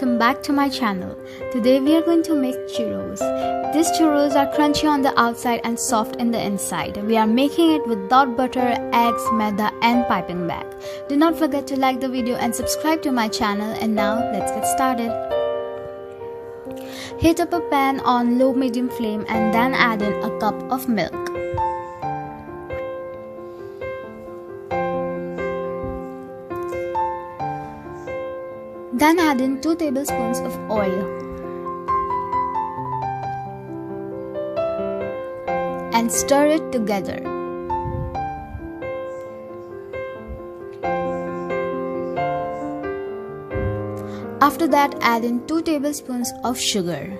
welcome back to my channel. Today we are going to make churros. These churros are crunchy on the outside and soft in the inside. We are making it without butter, eggs, maida and piping bag. Do not forget to like the video and subscribe to my channel, and now let's get started. Heat up a pan on low-medium flame and then add in a cup of milk. Then add in 2 tablespoons of oil and stir it together. After that, add in 2 tablespoons of sugar.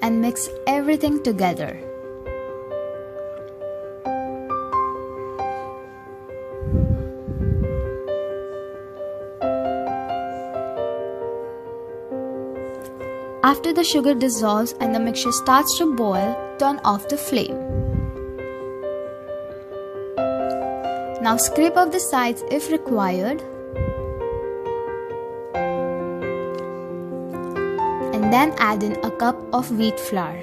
And mix everything together. After the sugar dissolves and the mixture starts to boil, turn off the flame. Now scrape off the sides if required, and then add in a cup of wheat flour.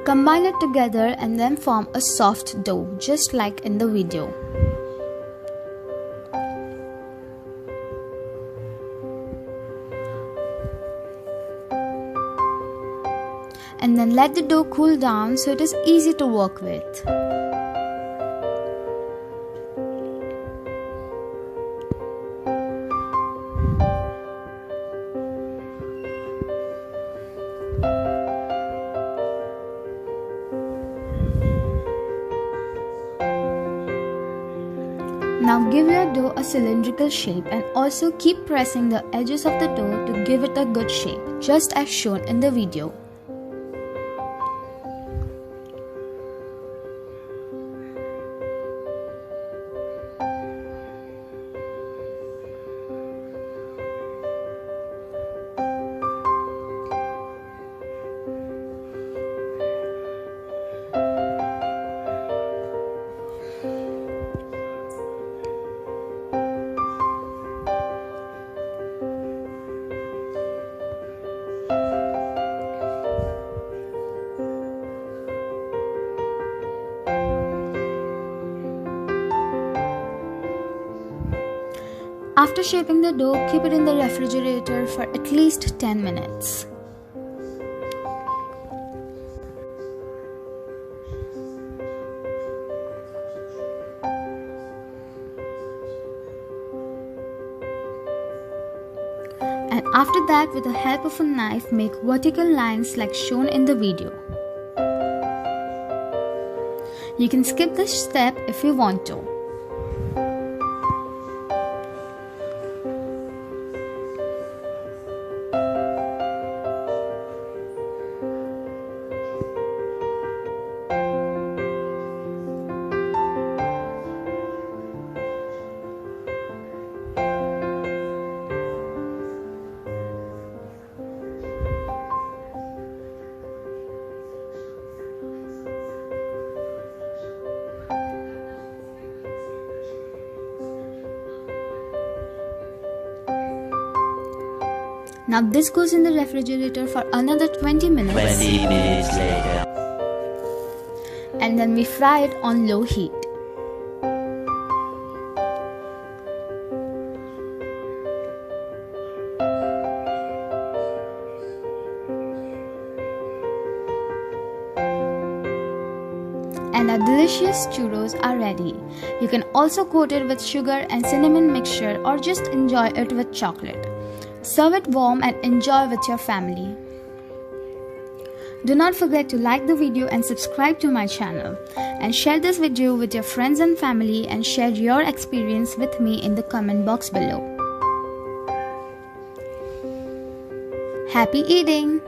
Combine it together and then form a soft dough, just like in the video. And then let the dough cool down so it is easy to work with. Now give your dough a cylindrical shape and also keep pressing the edges of the dough to give it a good shape, just as shown in the video. After shaping the dough, keep it in the refrigerator for at least 10 minutes. And after that, with the help of a knife, make vertical lines like shown in the video. You can skip this step if you want to. Now this goes in the refrigerator for another 20 minutes. 20 minutes later. And then we fry it on low heat. And our delicious churros are ready. You can also coat it with sugar and cinnamon mixture or just enjoy it with chocolate. Serve it warm and enjoy with your family. Do not forget to like the video and subscribe to my channel. And share this video with your friends and family, and share your experience with me in the comment box below. Happy eating!